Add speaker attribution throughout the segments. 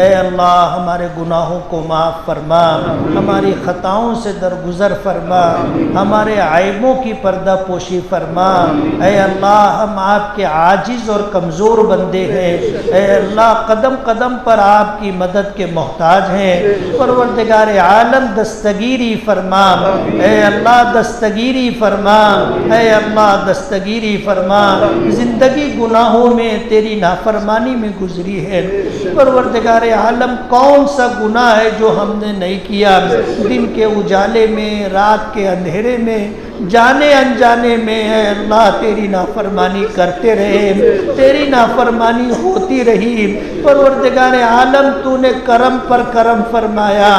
Speaker 1: اے اللہ ہمارے گناہوں کو معاف فرما، ہماری خطاؤں سے درگزر فرما، ہمارے عیبوں کی پردہ پوشی فرما۔ اے اللہ ہم آپ کے عاجز اور کمزور بندے ہیں، اے اللہ قدم قدم پر آپ کی مدد کے محتاج ہیں۔ پروردگار عالم دستگیری فرما، اے اللہ دستگیری فرما، اے اللہ دستگیری فرما۔ زندگی گناہوں میں تیری نافرمانی میں گزری ہے، پروردگار عالم کون سا گناہ ہے جو ہم نے نہیں کیا؟ دن کے اجالے میں، رات کے اندھیرے میں، جانے انجانے میں اے اللہ تیری نافرمانی کرتے رہے، تیری نافرمانی ہوتی رہی۔ پروردگار عالم تو نے کرم پر کرم فرمایا،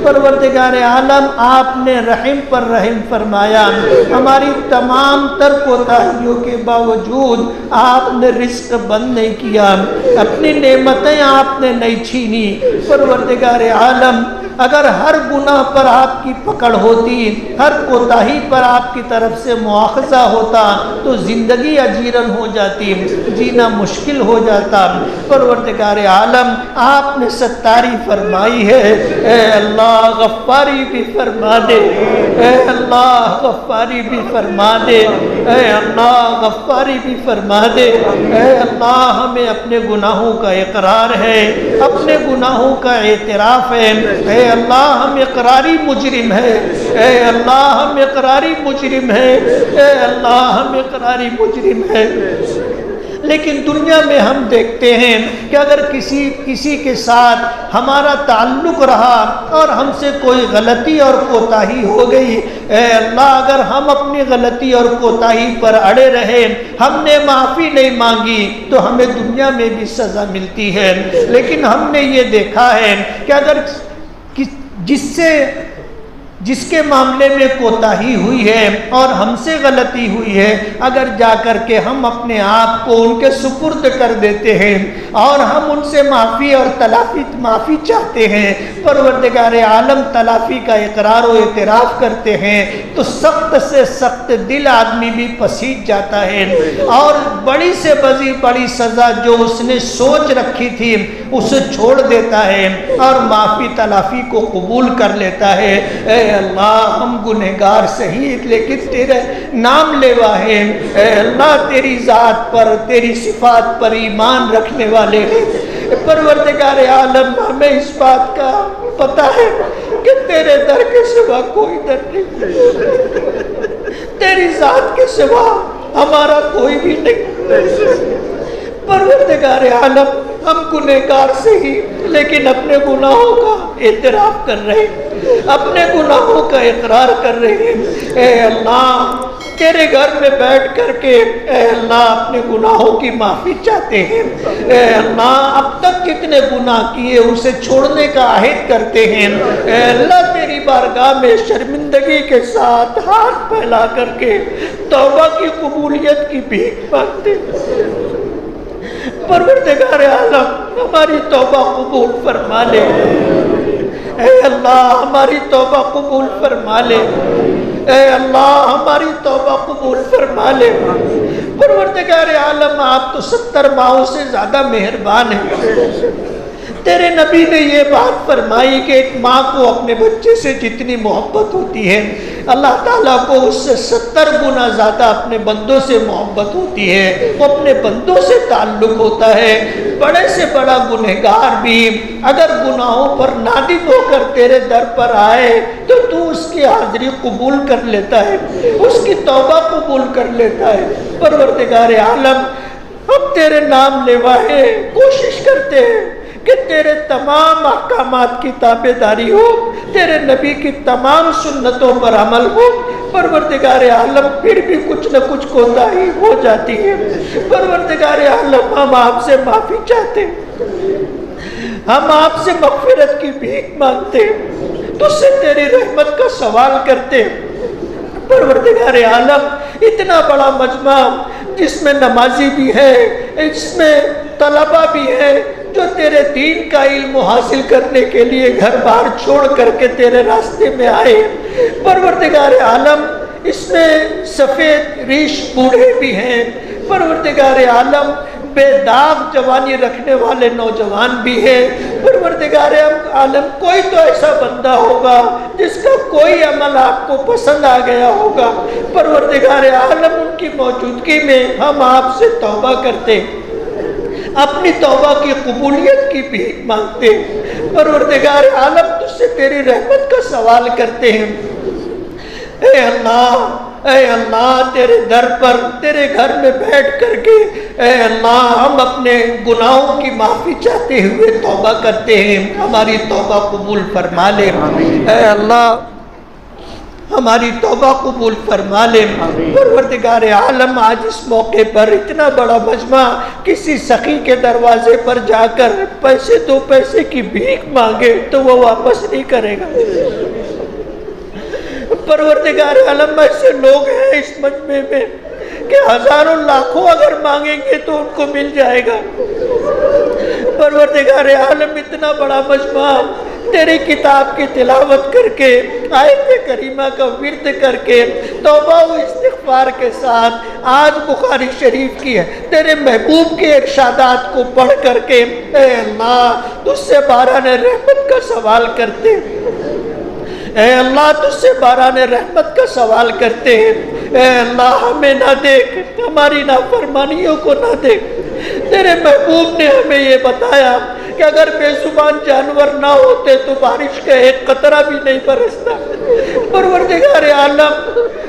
Speaker 1: پروردگار عالم آپ نے رحم پر رحم فرمایا۔ ہماری تمام تر کوتاہیوں کے باوجود آپ نے رزق بند نہیں کیا، اپنی نعمتیں آپ نے نہیں چھینی۔ پروردگار عالم اگر ہر گناہ پر آپ کی پکڑ ہوتی، ہر کوتاہی پر آپ کی طرف سے مواخذہ ہوتا تو زندگی اجیرن ہو جاتی، جینا مشکل ہو جاتا۔ پروردگار عالم آپ نے ستاری فرمائی ہے، اے اللہ غفاری بھی فرما دے، اے اللہ غفاری بھی فرما دے، اے اللہ غفاری بھی فرما دے۔ اے اللہ ہمیں اپنے گناہوں کا اقرار ہے، اپنے گناہوں کا اعتراف ہے۔ اے اللہ ہم اقراری مجرم ہے، اے اللہ ہم اقراری مجرم ہے، اے اللہ ہم اقراری مجرم ہے۔ لیکن دنیا میں ہم دیکھتے ہیں کہ اگر کسی کے ساتھ ہمارا تعلق رہا اور ہم سے کوئی غلطی اور کوتاہی ہو گئی، اے اللہ اگر ہم اپنی غلطی اور کوتاہی پر اڑے رہے، ہم نے معافی نہیں مانگی تو ہمیں دنیا میں بھی سزا ملتی ہے۔ لیکن ہم نے یہ دیکھا ہے کہ اگر جس کے معاملے میں کوتاہی ہوئی ہے اور ہم سے غلطی ہوئی ہے، اگر جا کر کے ہم اپنے آپ کو ان کے سپرد کر دیتے ہیں اور ہم ان سے معافی اور معافی چاہتے ہیں، پروردگار عالم تلافی کا اقرار و اعتراف کرتے ہیں، تو سخت سے سخت دل آدمی بھی پسیج جاتا ہے اور بڑی سے بڑی سزا جو اس نے سوچ رکھی تھی اسے چھوڑ دیتا ہے اور معافی تلافی کو قبول کر لیتا ہے۔ اے اللہ ہم گنہگار صحیح لیکن تیرے نام لیوا ہے، اے اللہ تیری ذات پر، تیری صفات پر ایمان رکھنے والے ہیں۔ پروردگار عالم ہمیں اس بات کا پتہ ہے کہ تیرے در کے سوا کوئی در نہیں، تیری ذات کے سوا ہمارا کوئی بھی نہیں۔ پروردگار عالم ہم گنہگار سے ہی لیکن اپنے گناہوں کا اعتراف کر رہے ہیں، اپنے گناہوں کا اقرار کر رہے ہیں۔ اے اللہ تیرے گھر میں بیٹھ کر کے اے اللہ اپنے گناہوں کی معافی چاہتے ہیں۔ اے اللہ اب تک کتنے گناہ کیے اسے چھوڑنے کا عہد کرتے ہیں۔ اے اللہ تیری بارگاہ میں شرمندگی کے ساتھ ہاتھ پھیلا کر کے توبہ کی قبولیت کی بھیک مانگتے ہیں۔ پروردگار عالم ہماری توبہ قبول فرما لے، اے اللہ ہماری توبہ قبول فرما لے، اے اللہ ہماری توبہ قبول فرما لے۔ پروردگار عالم آپ تو 70 ماہوں سے زیادہ مہربان ہیں۔ تیرے نبی نے یہ بات فرمائی کہ ایک ماں کو اپنے بچے سے جتنی محبت ہوتی ہے اللہ تعالیٰ کو اس سے 70 گنا زیادہ اپنے بندوں سے محبت ہوتی ہے، وہ اپنے بندوں سے تعلق ہوتا ہے۔ بڑے سے بڑا گنہگار بھی اگر گناہوں پر نادم ہو کر تیرے در پر آئے تو اس کی حاضری قبول کر لیتا ہے، اس کی توبہ قبول کر لیتا ہے۔ پروردگار عالم ہم تیرے نام لیوائے کوشش کرتے ہیں کہ تیرے تمام احکامات کی تابعداری ہو، تیرے نبی کی تمام سنتوں پر عمل ہو۔ پروردگار عالم پھر بھی کچھ نہ کچھ کوتاہی ہو جاتی ہے۔ پروردگار عالم ہم آپ سے معافی چاہتے ہیں، ہم آپ سے مغفرت کی بھیک مانگتے ہیں، تجھ سے تیری رحمت کا سوال کرتے ہیں۔ پروردگار عالم اتنا بڑا مجمع جس میں نمازی بھی ہے، اس میں طلبہ بھی ہے جو تیرے دین کا علم حاصل کرنے کے لیے گھر بار چھوڑ کر کے تیرے راستے میں آئے۔ پروردگار عالم اس میں سفید ریش بوڑھے بھی ہیں۔ پروردگار عالم بے داغ جوانی رکھنے والے نوجوان بھی ہیں۔ پروردگار عالم کوئی تو ایسا بندہ ہوگا جس کا کوئی عمل آپ کو پسند آ گیا ہوگا، پروردگار عالم ان کی موجودگی میں ہم آپ سے توبہ کرتے، اپنی توبہ کی قبولیت کی بھیک مانگتے، پروردگار عالم تجھ سے تیری رحمت کا سوال کرتے ہیں۔ اے اللہ تیرے در پر تیرے گھر میں بیٹھ کر کے اے اللہ ہم اپنے گناہوں کی معافی چاہتے ہوئے توبہ کرتے ہیں، ہماری توبہ قبول فرما لے۔ اے اللہ ہماری توبہ قبول فرما لے۔ پروردگار عالم آج اس موقع پر اتنا بڑا مجمع کسی سخی کے دروازے پر جا کر دو پیسے کی بھیک مانگے تو وہ واپس نہیں کرے گا۔ پروردگار عالم ایسے لوگ ہیں اس مجمع میں کہ ہزاروں لاکھوں اگر مانگیں گے تو ان کو مل جائے گا۔ پروردگار عالم اتنا بڑا مجمع تیری کتاب کی تلاوت کر کے، آیت کریمہ کا ورد کر کے، توبہ و استغفار کے ساتھ آج بخاری شریف کی ہے تیرے محبوب کے ارشادات کو پڑھ کر کے اے اللہ تجھ سے باران رحمت کا سوال کرتے، اے اللہ تجھ سے باران رحمت کا سوال کرتے ہیں۔ اے اللہ ہمیں نہ دیکھ، ہماری نافرمانیوں کو نہ دیکھ۔ تیرے محبوب نے ہمیں یہ بتایا کہ اگر بے زبان جانور نہ ہوتے تو بارش کا ایک قطرہ بھی نہیں برستا۔ پروردگار عالم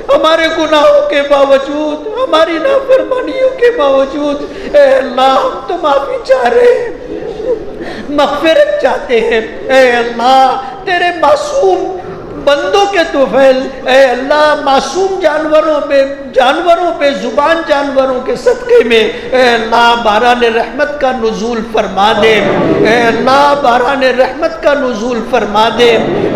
Speaker 1: ہمارے گناہوں کے باوجود، ہماری نافرمانیوں کے باوجود اے اللہ ہم تو معافی چاہ رہے ہیں، مغفرت چاہتے ہیں۔ اے اللہ تیرے معصوم بندوں کے طفیل اے اللہ معصوم جانوروں پہ زبان جانوروں کے صدقے میں اے اللہ باران رحمت کا نزول فرما دے۔ اے اللہ باران رحمت کا نزول فرما دے۔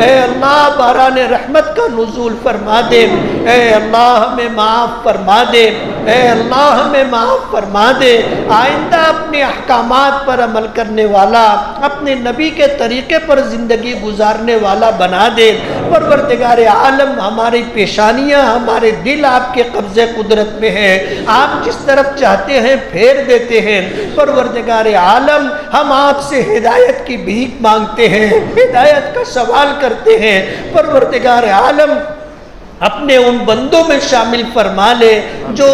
Speaker 1: اے اللہ باران رحمت کا نزول فرما دے۔ اے اللہ ہمیں معاف فرما دے۔ اے اللہ ہمیں معاف فرما دے۔ آئندہ اپنے احکامات پر عمل کرنے والا، اپنے نبی کے طریقے پر زندگی گزارنے والا بنا دے۔ پروردگار عالم ہماری پیشانیاں، ہمارے دل آپ کے قبضے قدرت میں ہیں، آپ جس طرف چاہتے ہیں پھیر دیتے ہیں۔ پروردگار عالم ہم آپ سے ہدایت کی بھیک مانگتے ہیں، ہدایت کا سوال کرتے ہیں۔ پروردگار عالم اپنے ان بندوں میں شامل فرما لے جو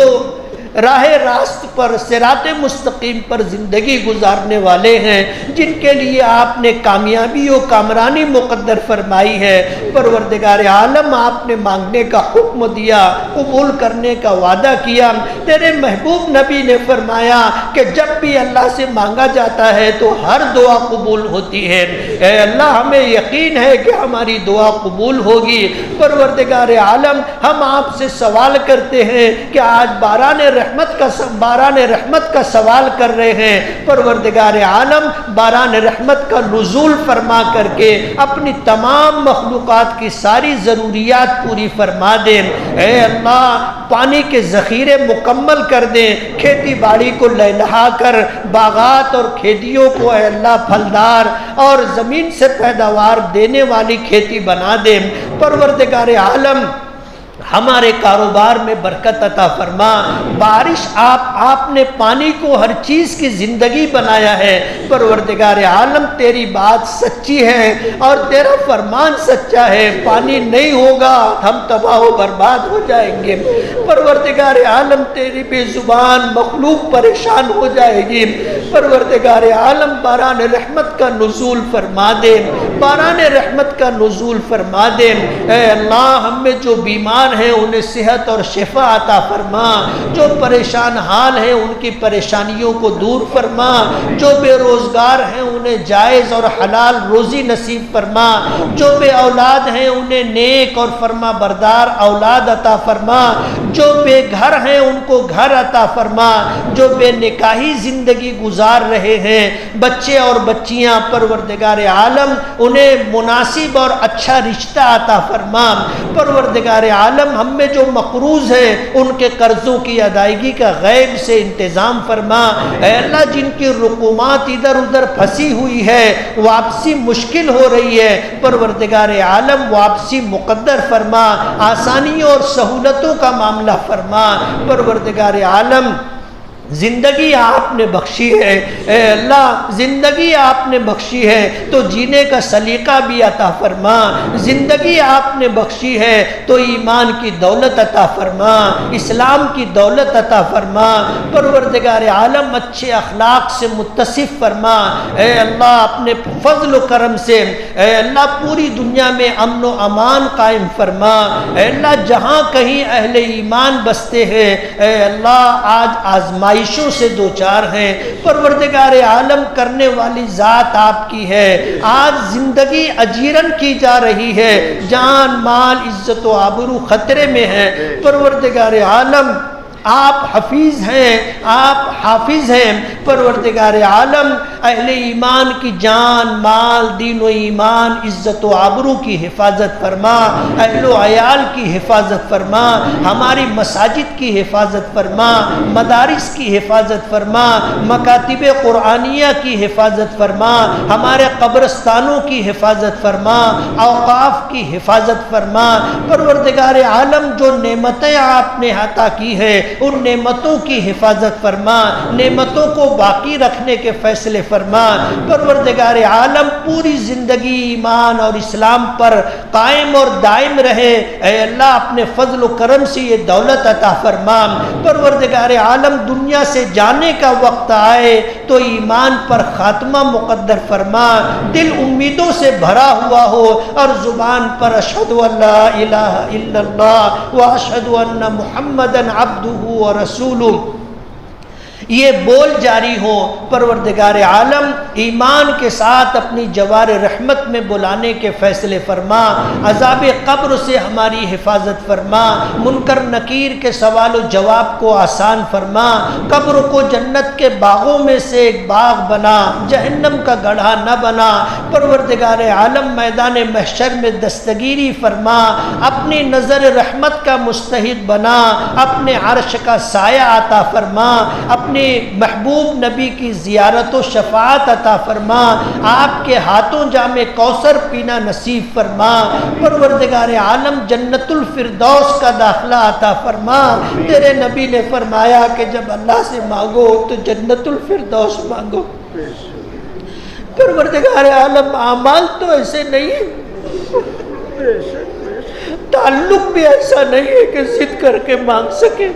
Speaker 1: راہ راست پر، صراط مستقیم پر زندگی گزارنے والے ہیں، جن کے لیے آپ نے کامیابی و کامرانی مقدر فرمائی ہے۔ پروردگار عالم آپ نے مانگنے کا حکم دیا، قبول کرنے کا وعدہ کیا۔ تیرے محبوب نبی نے فرمایا کہ جب بھی اللہ سے مانگا جاتا ہے تو ہر دعا قبول ہوتی ہے۔ اے اللہ ہمیں یقین ہے کہ ہماری دعا قبول ہوگی۔ پروردگار عالم ہم آپ سے سوال کرتے ہیں کہ آج باران رحمت کا سوال کر رہے ہیں۔ پروردگار عالم باران رحمت کا نزول فرما کر کے اپنی تمام مخلوقات کی ساری ضروریات پوری فرما دیں۔ اے اللہ پانی کے ذخیرے مکمل کر دیں، کھیتی باڑی کو لہلہا کر باغات اور کھیتیوں کو اے اللہ پھلدار اور زمین سے پیداوار دینے والی کھیتی بنا دیں۔ پروردگار عالم ہمارے کاروبار میں برکت عطا فرما۔ بارش آپ نے پانی کو ہر چیز کی زندگی بنایا ہے۔ پروردگار عالم تیری بات سچی ہے اور تیرا فرمان سچا ہے، پانی نہیں ہوگا ہم تباہ و برباد ہو جائیں گے۔ پروردگار عالم تیری بے زبان مخلوق پریشان ہو جائے گی۔ پروردگار عالم باران رحمت کا نزول فرما دے، باران رحمت کا نزول فرما دے۔ اے اللہ ہم میں جو بیمار ہیں انہیں صحت اور شفا عطا فرما، جو پریشان حال ہیں ان کی پریشانیوں کو دور فرما، جو بے روزگار ہیں انہیں جائز اور حلال روزی نصیب فرما، جو بے اولاد ہیں انہیں نیک اور فرما بردار اولاد عطا فرما، جو بے گھر ہیں ان کو گھر عطا فرما، جو بے نکاحی زندگی گزار رہے ہیں بچے اور بچیاں، پروردگار عالم انہیں مناسب اور اچھا رشتہ عطا فرما۔ پروردگار عالم ہم میں جو مقروض ہیں ان کے قرضوں کی ادائیگی کا غیب سے انتظام فرما۔ اے اللہ جن کی رقومات ادھر ادھر پھنسی ہوئی ہے، واپسی مشکل ہو رہی ہے، پروردگار عالم واپسی مقدر فرما، آسانیوں اور سہولتوں کا معاملہ فرما۔ پروردگار عالم زندگی آپ نے بخشی ہے، اے اللہ زندگی آپ نے بخشی ہے تو جینے کا سلیقہ بھی عطا فرما، زندگی آپ نے بخشی ہے تو ایمان کی دولت عطا فرما، اسلام کی دولت عطا فرما، پروردگار عالم اچھے اخلاق سے متصف فرما، اے اللہ اپنے فضل و کرم سے اے اللہ پوری دنیا میں امن و امان قائم فرما، اے اللہ جہاں کہیں اہل ایمان بستے ہیں اے اللہ آج آزمائشوں سے دوچار ہیں، پروردگار عالم کرنے والی ذات آپ کی ہے، آج زندگی اجیرن کی جا رہی ہے، جان مال عزت و آبرو خطرے میں ہے، پروردگار عالم آپ حفیظ ہیں، آپ حافظ ہیں، پروردگار عالم اہل ایمان کی جان مال دین و ایمان عزت و آبرو کی حفاظت فرما، اہل و عیال کی حفاظت فرما، ہماری مساجد کی حفاظت فرما، مدارس کی حفاظت فرما، مکاتب قرآنیہ کی حفاظت فرما، ہمارے قبرستانوں کی حفاظت فرما، اوقاف کی حفاظت فرما، پروردگار عالم جو نعمتیں آپ نے عطا کی ہے ان نعمتوں کی حفاظت فرما، نعمتوں کو باقی رکھنے کے فیصلے فرما، پروردگار عالم پوری زندگی ایمان اور اسلام پر قائم اور دائم رہے، اے اللہ اپنے فضل و کرم سے یہ دولت عطا فرما، پروردگار عالم دنیا سے جانے کا وقت آئے تو ایمان پر خاتمہ مقدر فرما، دل امیدوں سے بھرا ہوا ہو اور زبان پر اشہد ان لا الہ الا اللہ و اشہد ان محمدً عبدہ و رسولہ یہ بول جاری ہو، پروردگار عالم ایمان کے ساتھ اپنی جوار رحمت میں بلانے کے فیصلے فرما، عذاب قبر سے ہماری حفاظت فرما، منکر نکیر کے سوال و جواب کو آسان فرما، قبر کو جنت کے باغوں میں سے ایک باغ بنا، جہنم کا گڑھا نہ بنا، پروردگار عالم میدان محشر میں دستگیری فرما، اپنی نظر رحمت کا مستحق بنا، اپنے عرش کا سایہ عطا فرما، اپنے محبوب نبی کی زیارت و شفاعت عطا فرما، آپ کے ہاتھوں جام کوثر پینا نصیب فرما، پروردگار عالم جنت الفردوس کا داخلہ عطا فرما، تیرے نبی نے فرمایا کہ جب اللہ سے مانگو تو جنت الفردوس مانگو، پروردگار عالم اعمال تو ایسے نہیں ہے، تعلق بھی ایسا نہیں ہے کہ ضد کر کے مانگ سکے،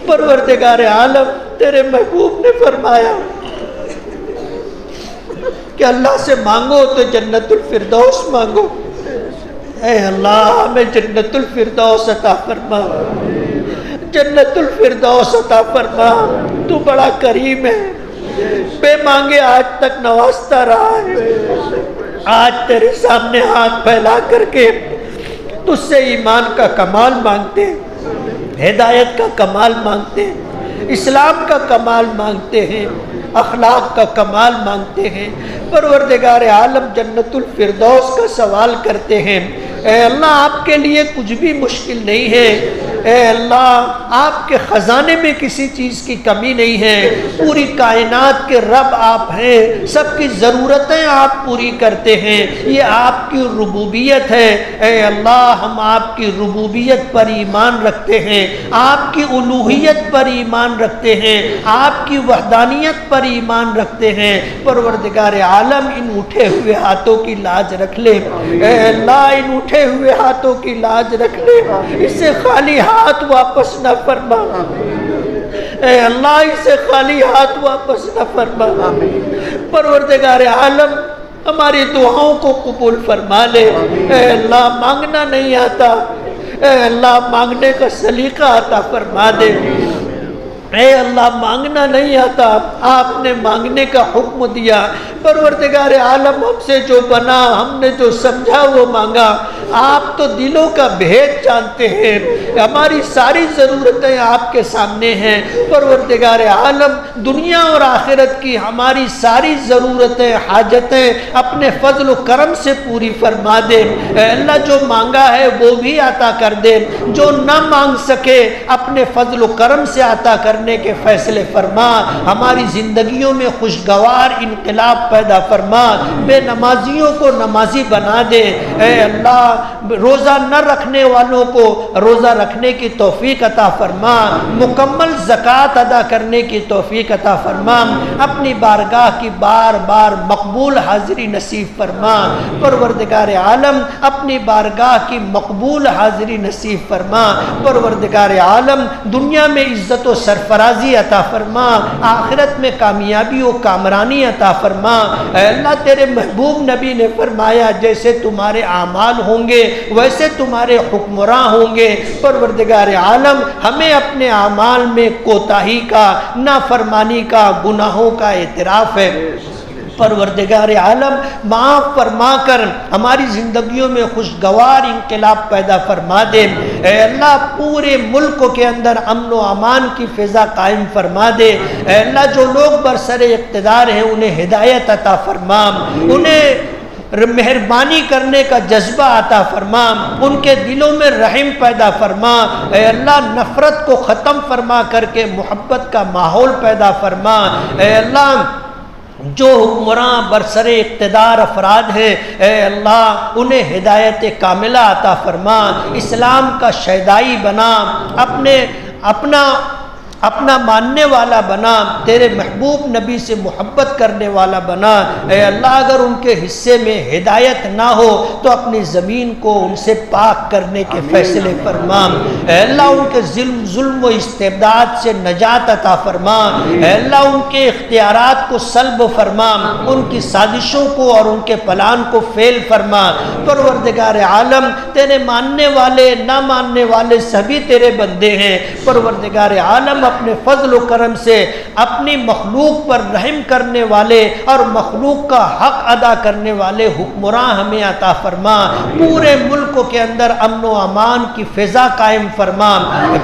Speaker 1: پروردگار عالم تیرے محبوب نے فرمایا کہ اللہ سے مانگو تو جنت الفردوس مانگو، اے اللہ ہمیں جنت الفردوس عطا فرما، جنت الفردوس عطا فرما، تو بڑا کریم ہے، بے مانگے آج تک نوازتا رہا ہے، آج تیرے سامنے ہاتھ پھیلا کر کے تجھ سے ایمان کا کمال مانگتے ہیں، ہدایت کا کمال مانگتے ہیں، اسلام کا کمال مانگتے ہیں، اخلاق کا کمال مانگتے ہیں، پروردگار عالم جنت الفردوس کا سوال کرتے ہیں، اے اللہ آپ کے لیے کچھ بھی مشکل نہیں ہے، اے اللہ آپ کے خزانے میں کسی چیز کی کمی نہیں ہے، پوری کائنات کے رب آپ ہیں، سب کی ضرورتیں آپ پوری کرتے ہیں، یہ آپ کی ربوبیت ہے، اے اللہ ہم آپ کی ربوبیت پر ایمان رکھتے ہیں، آپ کی الوہیت پر ایمان رکھتے ہیں، آپ کی وحدانیت پر ایمان رکھتے ہیں، پروردگار عالم ان اٹھے ہوئے ہاتھوں کی لاج رکھ لے، اے اللہ ان اٹھے ہوئے ہاتھوں کی لاج رکھ لے، اسے خالی ہاتھ واپس نہ فرما، اے اللہ اسے خالی ہاتھ واپس نہ فرما، پروردگار عالم ہماری دعاؤں کو قبول فرما لے، اے اللہ مانگنا نہیں آتا، اے اللہ مانگنے کا سلیقہ عطا فرما دے، اے اللہ مانگنا نہیں آتا، آپ نے مانگنے کا حکم دیا، پروردگار عالم ہم سے جو بنا ہم نے جو سمجھا وہ مانگا، آپ تو دلوں کا بھید جانتے ہیں، ہماری ساری ضرورتیں آپ کے سامنے ہیں، پروردگار عالم دنیا اور آخرت کی ہماری ساری ضرورتیں حاجتیں اپنے فضل و کرم سے پوری فرما دے۔ اے اللہ جو مانگا ہے وہ بھی عطا کر دے، جو نہ مانگ سکے اپنے فضل و کرم سے عطا کرنے کے فیصلے فرما۔ ہماری زندگیوں میں خوشگوار انقلاب پیدا فرما، بے نمازیوں کو نمازی بنا دے۔ اے اللہ روزہ نہ رکھنے والوں کو روزہ رکھنے کی توفیق عطا فرما، مکمل زکوٰۃ ادا کرنے کی توفیق عطا فرما، اپنی بارگاہ کی بار بار مقبول حاضری نصیب فرما۔ پروردگار عالم اپنی بارگاہ کی مقبول حاضری نصیب فرما۔ پروردگار عالم دنیا میں عزت و سرفرازی عطا فرما، آخرت میں کامیابی و کامرانی عطا فرما۔ اے اللہ تیرے محبوب نبی نے فرمایا جیسے تمہارے اعمال ہوں گے ویسے تمہارے حکمراں ہوں گے۔ پروردگار عالم ہمیں اپنے اعمال میں کوتاہی کا، نافرمانی کا، گناہوں کا اعتراف ہے۔ پروردگار عالم معاف فرما کر ہماری زندگیوں میں خوشگوار انقلاب پیدا فرما دے۔ اے اللہ پورے ملک کے اندر امن و امان کی فضا قائم فرما دے۔ اے اللہ جو لوگ برسر اقتدار ہیں انہیں ہدایت عطا فرما، انہیں مہربانی کرنے کا جذبہ عطا فرما، ان کے دلوں میں رحم پیدا فرما۔ اے اللہ نفرت کو ختم فرما کر کے محبت کا ماحول پیدا فرما۔ اے اللہ جو حکمراں برسر اقتدار افراد ہیں اے اللہ انہیں ہدایت کاملہ عطا فرما، اسلام کا شیدائی بنا، اپنا ماننے والا بنا، تیرے محبوب نبی سے محبت کرنے والا بنا۔ اے اللہ اگر ان کے حصے میں ہدایت نہ ہو تو اپنی زمین کو ان سے پاک کرنے کے فیصلے فرما۔ اے اللہ ان کے ظلم و استبداد سے نجات عطا فرما۔ اے اللہ ان کے اختیارات کو سلب فرما، ان کی سازشوں کو اور ان کے پلان کو فیل فرما۔ پروردگار عالم تیرے ماننے والے نہ ماننے والے سبھی تیرے بندے ہیں۔ پروردگار عالم اپنے فضل و کرم سے اپنی مخلوق پر رحم کرنے والے اور مخلوق کا حق ادا کرنے والے حکمراں ہمیں عطا فرما۔ پورے ملک کے اندر امن و امان کی فضا قائم فرما۔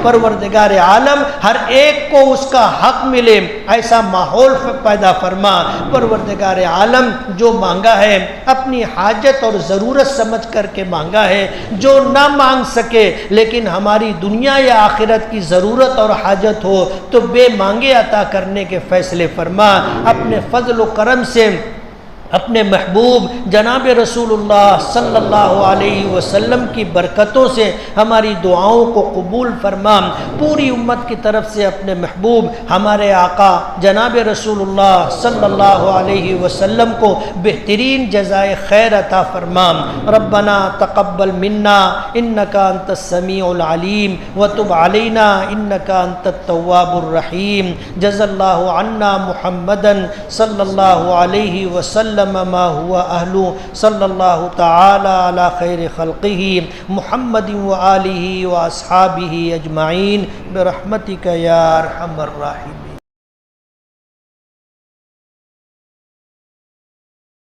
Speaker 1: پروردگار عالم ہر ایک کو اس کا حق ملے ایسا ماحول پیدا فرما۔ پروردگار عالم جو مانگا ہے اپنی حاجت اور ضرورت سمجھ کر کے مانگا ہے، جو نہ مانگ سکے لیکن ہماری دنیا یا آخرت کی ضرورت اور حاجت ہو تو بے مانگے عطا کرنے کے فیصلے فرما۔ اپنے فضل و کرم سے اپنے محبوب جناب رسول اللہ صلی اللہ علیہ وسلم کی برکتوں سے ہماری دعاؤں کو قبول فرما۔ پوری امت کی طرف سے اپنے محبوب ہمارے آقا جناب رسول اللہ صلی اللہ علیہ وسلم کو بہترین جزائے خیر عطا فرما۔ ربنا تقبل منا انکا انت السمیع العلیم وتب علینا انکا انت التواب الرحیم۔ جزا اللہ عنا محمدا صلی اللہ علیہ وسلم ما هو اہلو صلی اللہ تعالی علی خیر خلقہ محمد وآلہ واصحابہ اجمعین برحمتک یا ارحم الراحمین۔